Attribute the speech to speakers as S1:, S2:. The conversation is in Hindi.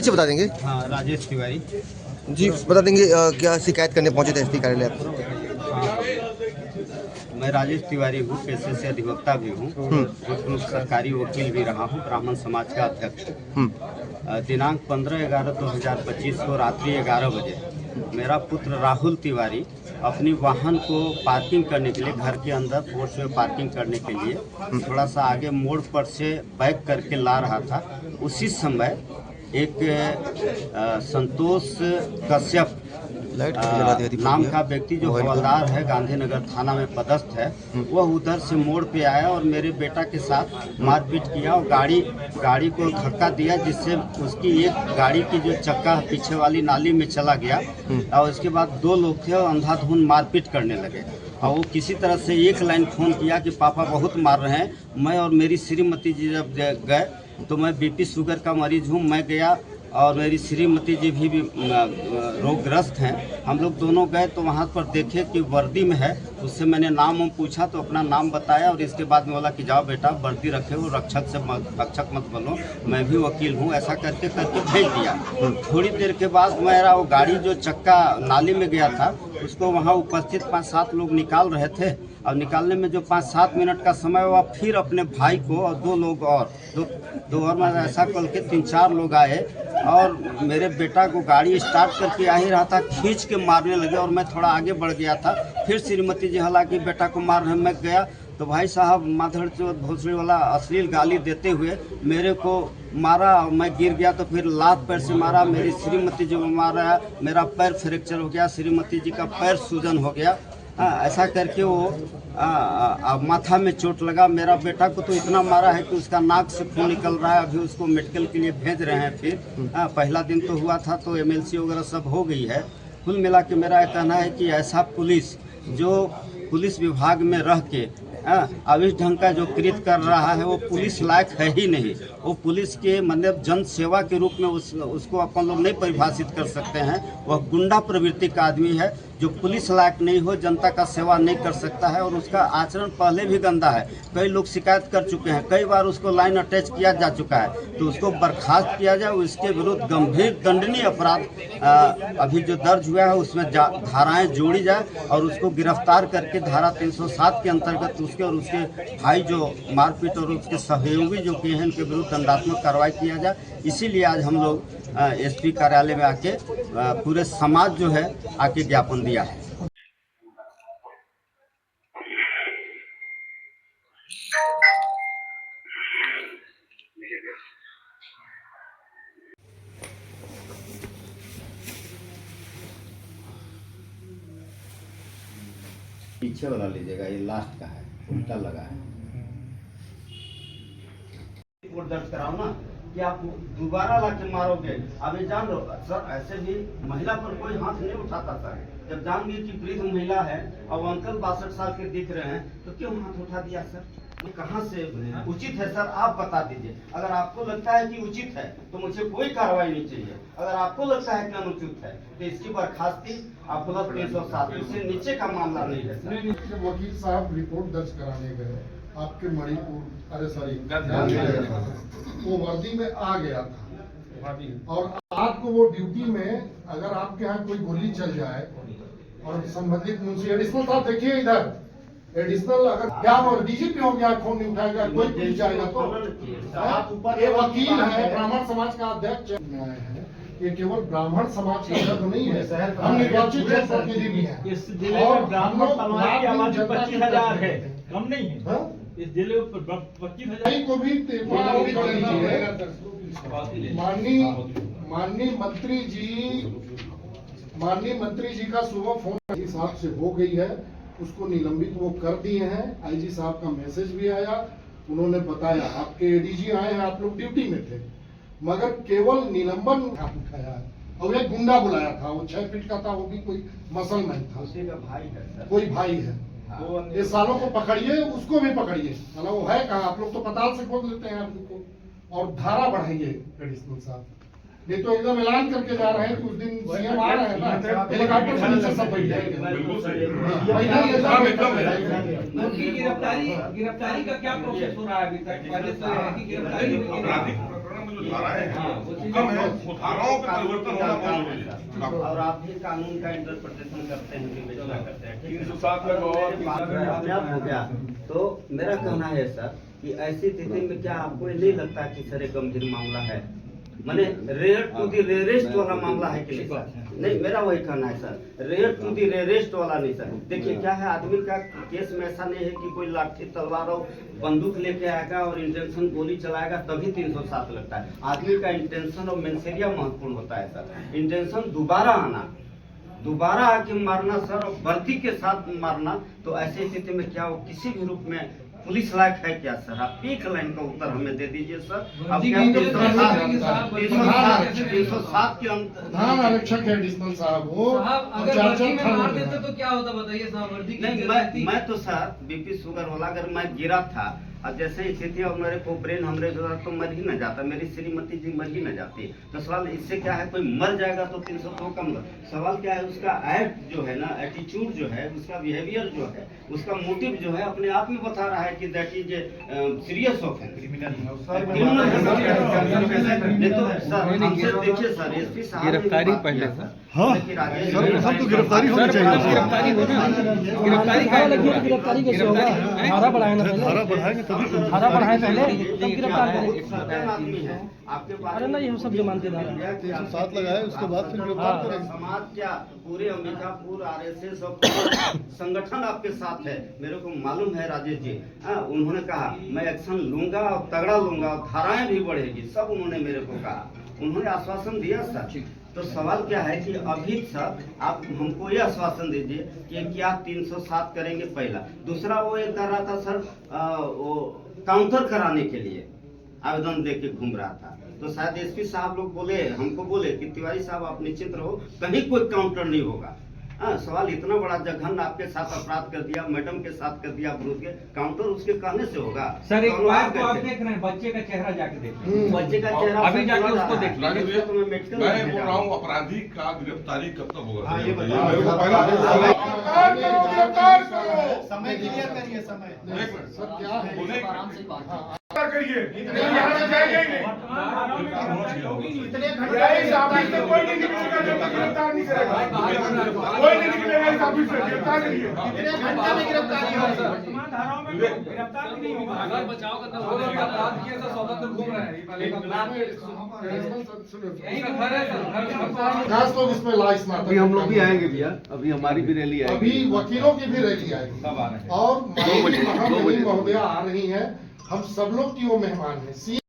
S1: परिचय बता देंगे?
S2: हाँ, राजेश तिवारी।
S1: जी बता देंगे क्या शिकायत करने पहुंचे थे एसपी कार्यालय आप?
S2: हाँ, मैं राजेश तिवारी हूँ, पेशे से अधिवक्ता भी हूँ, सरकारी वकील भी रहा हूँ, ब्राह्मण समाज का अध्यक्ष। दिनांक 15/11/2025 को रात्रि 11 बजे मेरा पुत्र राहुल तिवारी अपनी वाहन को पार्किंग करने के लिए घर के अंदर फोर्स में पार्किंग करने के लिए थोड़ा सा आगे मोड़ पर से बैक करके ला रहा था। उसी समय एक संतोष कश्यप नाम का व्यक्ति जो हवलदार है, गांधीनगर थाना में पदस्थ है, वह उधर से मोड़ पे आया और मेरे बेटा के साथ मारपीट किया और गाड़ी को धक्का दिया, जिससे उसकी एक गाड़ी की जो चक्का पीछे वाली नाली में चला गया। और उसके बाद 2 लोग थे और अंधाधुंध मारपीट करने लगे और वो किसी तरह से एक लाइन फोन किया कि पापा बहुत मार रहे हैं। मैं और मेरी श्रीमती जी जब गए तो मैं बीपी शुगर का मरीज हूँ, मैं गया और मेरी श्रीमती जी भी रोगग्रस्त हैं। हम लोग दोनों गए तो वहाँ पर देखे कि वर्दी में है। उससे मैंने नाम पूछा तो अपना नाम बताया और इसके बाद में बोला कि जाओ बेटा वर्दी रखे हो, रक्षक मत बनो, मैं भी वकील हूँ, ऐसा करके भेज दिया। थोड़ी देर के बाद मेरा वो गाड़ी जो चक्का नाली में गया था उसको वहाँ उपस्थित 5-7 लोग निकाल रहे थे और निकालने में जो 5-7 मिनट का समय हुआ, फिर अपने भाई को और 2 लोग और दो और मैं ऐसा कल के 3-4 लोग आए और मेरे बेटा को गाड़ी स्टार्ट करके आ ही रहा था, खींच के मारने लगे और मैं थोड़ा आगे बढ़ गया था। फिर श्रीमती जी हालांकि बेटा को मार रहे, मैं गया तो भाई साहब माधड़ चौथ भोसड़ी वाला अश्लील गाली देते हुए मेरे को मारा और मैं गिर गया। तो फिर लात पैर से मारा, मेरी श्रीमती जी को मारा, मेरा पैर फ्रैक्चर हो गया, श्रीमती जी का पैर सूजन हो गया। ऐसा करके वो माथा में चोट लगा। मेरा बेटा को तो इतना मारा है कि उसका नाक से खून निकल रहा है, अभी उसको मेडिकल के लिए भेज रहे हैं। फिर पहला दिन तो हुआ था तो एमएलसी वगैरह सब हो गई है। कुल मिला के मेरा कहना है कि ऐसा पुलिस जो पुलिस विभाग में रह के अब इस ढंग का जो कृत्य कर रहा है वो पुलिस लायक है ही नहीं। वो पुलिस के मतलब जन सेवा के रूप में उसको अपन लोग नहीं परिभाषित कर सकते हैं। वह गुंडा प्रवृत्ति का आदमी है जो पुलिस लायक नहीं हो, जनता का सेवा नहीं कर सकता है और उसका आचरण पहले भी गंदा है। कई लोग शिकायत कर चुके हैं, कई बार उसको लाइन अटैच किया जा चुका है, तो उसको बर्खास्त किया जाए। उसके विरुद्ध गंभीर दंडनीय अपराध अभी जो दर्ज हुआ है उसमें धाराएं जोड़ी जाए और उसको गिरफ्तार करके धारा 307 के अंतर्गत उसके और उसके भाई जो मारपीट और उसके सहयोगी जो किए हैं उनके विरुद्ध दंडात्मक कार्रवाई किया जाए। इसीलिए आज हम लोग एसपी कार्यालय में आके पूरे समाज जो है आके ज्ञापन दिया है। पीछे वाला लीजिएगा, ये लास्ट का है, उल्टा लगा है। रिपोर्ट दर्ज कराओ ना कि आप दोबारा लाके मारोगे। अब ये जान लो सर, ऐसे भी महिला पर कोई हाथ नहीं उठाता सर। जब जान गई कि वृद्ध महिला है और अंकल 62 साल के दिख रहे हैं तो क्यों हाथ उठा दिया सर? ये कहाँ से उचित है सर? आप बता दीजिए। अगर आपको लगता है कि उचित है तो मुझे कोई कार्रवाई नहीं चाहिए। अगर आपको लगता है कि अनुचित है तो इसकी बर्खास्ती आप प्लस 307 इससे नीचे का मामला नहीं है सर।
S3: वकील साहब रिपोर्ट दर्ज कराने गए आपके मणिपुर, अरे सॉरी वो वर्दी में आ गया था और आपको वो ड्यूटी में अगर आपके यहाँ कोई गोली चल जाए और संबंधित मुंशी एडिशनल साहब देखिए इधर एडिशनल अगर क्या हो डीजीपी हो गया, फोन नहीं उठाएगा, कोई पुलिस जाएगा तो ये वकील है, ब्राह्मण समाज का अध्यक्ष है। ये केवल ब्राह्मण समाज का दर्द नहीं है, हम निर्वाचित जनप्रतिनिधि भी हैं और ब्राह्मण समाज की आबादी 25,000 है, कम नहीं है। इस जिले में 25,000 को भी माननीय मंत्री जी का सुबह फोन आईजी साहब से हो गई है, उसको निलंबित वो कर दिए हैं। आईजी साहब का मैसेज भी आया, उन्होंने बताया आपके एडीजी आए हैं, आप लोग ड्यूटी में थे, मगर केवल निलंबन उठाया और एक गुंडा बुलाया था, वो 6 फीट का था, वो भी कोई मसलमैन था,
S2: उसी का भाई है,
S3: कोई भाई है। ये सालों को पकड़िए, उसको भी पकड़िए, साला वो है कहाँ? आप लोग तो पताल से खोद लेते हैं आदमी को और धारा बढ़ाइए एडिशनल साहब। नहीं तो एकदम ऐलान करके जा रहे हैं कि उस दिन सीएम आ रहे हैं ना, हेलीकॉप्टर से नीचे सब बैठ जाएंगे।
S4: गिरफ्तारी का क्या प्रोसेस हो रहा है अभी तक? पहले तो है कि गिरफ्तारी जो धाराएं हैं वो कम है, वो धाराओं का परिवर्तन होना बहुत जरूरी है।
S2: और आप भी कानून का इंटरप्रिटेशन करते हैं, विवेचना करते हैं।
S4: 307 का
S2: कामयाब हो गया। तो मेरा कहना है सर कि ऐसी स्थिति में क्या आपको ये नहीं लगता कि सर एक गंभीर मामला है, माने रेयर टू दी रेयरेस्ट वाला मामला है कि नहीं सर? नहीं, मेरा वही कहना है sir, rare to the rarest वाला नहीं सर। देखिए क्या है, आदमी का केस में ऐसा नहीं है कि कोई लाठी तलवार और बंदूक लेके आएगा और इंटेंशन गोली चलाएगा तभी 307 लगता है। आदमी का इंटेंशन और मेंसेरिया महत्वपूर्ण होता है सर। इंटेंशन दोबारा आना, दोबारा आके मारना सर, और वर्दी के साथ मारना, तो ऐसी स्थिति में क्या वो किसी भी रूप में पुलिस लायक है क्या सर? आप एक लाइन का उत्तर हमें दे दीजिए सर। अब क्या 307 के अंत
S3: प्रधान आरक्षक है एडिशनल साहब वो,
S5: अगर वर्दी में मार देते तो क्या होता बताइए साहब? वर्दी की
S2: नहीं,
S5: इज्जत थी।
S2: मैं तो सर बीपी शुगर वाला, अगर मैं गिरा था अब जैसे स्थिति और मेरे को ब्रेन हमरे जो तो मर ही न जाता, मेरी श्रीमती जी मर ही न जाती। तो सवाल इससे क्या है, कोई मर जाएगा तो 302 कम। सवाल क्या है, उसका एक्ट जो है ना, एटीट्यूड जो है, उसका बिहेवियर जो है, उसका मोटिव जो है अपने आप में बता रहा है कि that is serious offence, criminal है। तो सर हमसे देखिए सर, एसपी साहब गिरफ्तारी पहले सर, हाँ सर तो गिरफ्तारी होनी चाहिए।
S5: गिरफ्तारी कैसे होगा? धारा बढ़ाए ना पहले, धारा बढ़ाए पहले तब गिरफ्तार करें।
S2: आपके पास
S5: अरे नहीं, हम सब जो मानते धारा
S3: 307 लगाए उसके बाद फिर गिरफ्तार करेंगे।
S2: समाज क्या पूरे अंबिकापुर आरएसएस और संगठन आपके साथ है, मेरे को मालूम है राजेश जी। उन्होंने कहा मैं एक्शन लूंगा और तगड़ा लूंगा, धाराएं भी बढ़ेगी, सब उन्होंने मेरे को कहा, उन्होंने आश्वासन दिया सर। तो सवाल क्या है कि अभी सर आप हमको ये आश्वासन दीजिए कि क्या 307 करेंगे, पहला। दूसरा वो ये कर रहा था सर, वो काउंटर कराने के लिए आवेदन दे के घूम रहा था। तो शायद एसपी साहब लोग बोले, हमको बोले कि तिवारी साहब आप निश्चिंत रहो, कहीं कोई काउंटर नहीं होगा। सवाल इतना बड़ा जघन्य आपके साथ अपराध कर दिया, मैडम के साथ कर दिया, विरोध के काउंटर उसके कहने से होगा
S6: सर? एक बात तो आप देख रहे हैं, बच्चे का चेहरा जाके देखिए,
S2: बच्चे का चेहरा
S6: अभी जाके उसको देख लीजिए।
S4: मैं बोल रहा हूँ अपराधी का गिरफ्तारी कब तक होगा?
S2: हाँ, ये बताइए।
S4: मेरे को पहला
S3: समय क्लियर करिए, समय सर क्या है,
S5: आराम से बात
S4: करिए, यहाँ से जाएंगे ही नहीं। इस ऑफिस से कोई नहीं निकलेगा जब तक गिरफ्तार नहीं करेगा, कोई नहीं निकलेगा इस ऑफिस से, गिरफ्तार करिए।
S5: कितने घंटे में गिरफ्तारी होगी?
S6: गिरफ्तार नहीं होगा। अगर बचाव करना होगा तो अपराध किए तो स्वतंत्र घूम रहे हैं। यही का घर है सर,
S3: खास लोग इसमें लाइस्मार्ट।
S7: अभी हम लोग भी आएंगे भैया, अभी हमारी भी रैली आएगी,
S3: अभी वकीलों की भी रैली आएगी और माननीय महोदया आ रही हैं, हम सब लोग की वो मेहमान है।